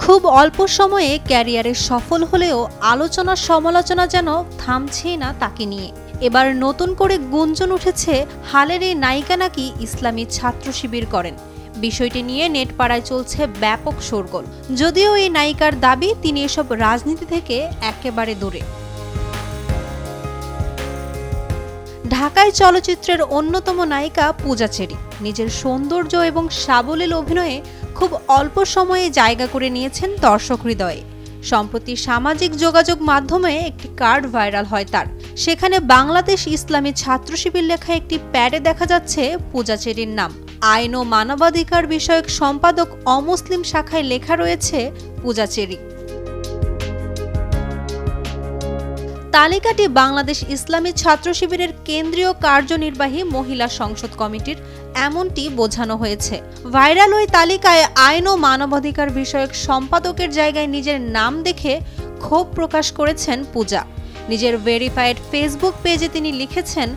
খুব অল্প সময়ে ক্যারিয়ারে সফল হলেও আলোচনা সমালোচনা যেন থামছেই না তাকে নিয়ে। এবার নতুন করে গুঞ্জন উঠেছে হালের এই নায়িকা নাকি ইসলামী ছাত্র শিবির করেন। বিষয়টি নিয়ে নেটপাড়ায় চলছে ব্যাপক শোরগোল। যদিও এই নায়িকার দাবি তিনি এসব রাজনীতি থেকে একেবারে দূরে। ঢাকায় চলচ্চিত্রের অন্যতম নায়িকা পূজা চেরি নিজের সৌন্দর্য এবং সাবলীল অভিনয়ে খুব অল্প সময়ে জায়গা করে নিয়েছেন দর্শক হৃদয়ে। সম্প্রতি সামাজিক যোগাযোগ মাধ্যমে একটি কার্ড ভাইরাল হয় তার। সেখানে বাংলাদেশ ইসলামী ছাত্র শিবির লেখা একটি প্যাডে দেখা যাচ্ছে পূজা চেরির নাম। আইন ও মানবাধিকার বিষয়ক সম্পাদক অমুসলিম শাখায় লেখা রয়েছে পূজা চেরি। তালিকাটি বাংলাদেশ ইসলামী ছাত্র শিবিরের কেন্দ্রীয় কার্যনির্বাহী মহিলা সংসদ কমিটির, এমনটি বোঝানো হয়েছে। ভাইরাল ওই তালিকায় আইন ও মানবাধিকার বিষয়ক সম্পাদকের জায়গায় নিজের নাম দেখে ক্ষোভ প্রকাশ করেছেন পূজা। নিজের ভেরিফাইড ফেসবুক পেজে তিনি লিখেছেন,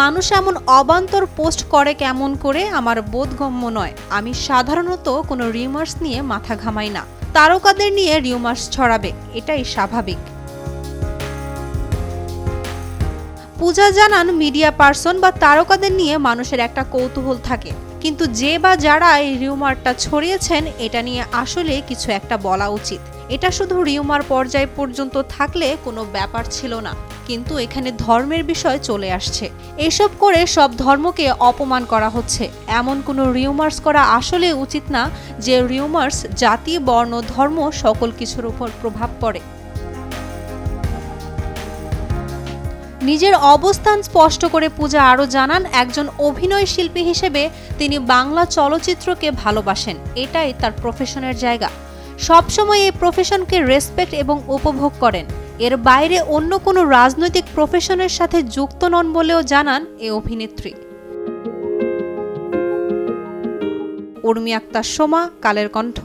মানুষ এমন অবান্তর পোস্ট করে কেমন করে আমার বোধগম্য নয়। আমি সাধারণত কোনো রিউমার্স নিয়ে মাথা ঘামাই না। তারকাদের নিয়ে রিউমার্স ছড়াবে, এটাই স্বাভাবিক। পূজা জানান, মিডিয়া পার্সন বা তারকাদের নিয়ে মানুষের একটা কৌতূহল থাকে, কিন্তু যে বা যারা এই রিউমারটা ছড়িয়েছেন এটা নিয়ে আসলে কিছু একটা বলা উচিত। এটা শুধু রিউমার পর্যায় পর্যন্ত থাকলে কোনো ব্যাপার ছিল না, কিন্তু এখানে ধর্মের বিষয় চলে আসছে। এসব করে সব ধর্মকে অপমান করা হচ্ছে। এমন কোনো রিউমার্স করা আসলে উচিত না যে রিউমার্স জাতি, বর্ণ, ধর্ম সকল কিছুর উপর প্রভাব পড়ে। নিজের অবস্থান স্পষ্ট করে পূজা আরও জানান, একজন অভিনয় শিল্পী হিসেবে তিনি বাংলা চলচ্চিত্রকে ভালোবাসেন। এটাই তার প্রফেশনের জায়গা। সবসময় এই প্রফেশনকে রেসপেক্ট এবং উপভোগ করেন। এর বাইরে অন্য কোনো রাজনৈতিক প্রফেশনের সাথে যুক্ত নন বলেও জানান এই অভিনেত্রী। উর্মি আক্তার সোমা, কালের কণ্ঠ।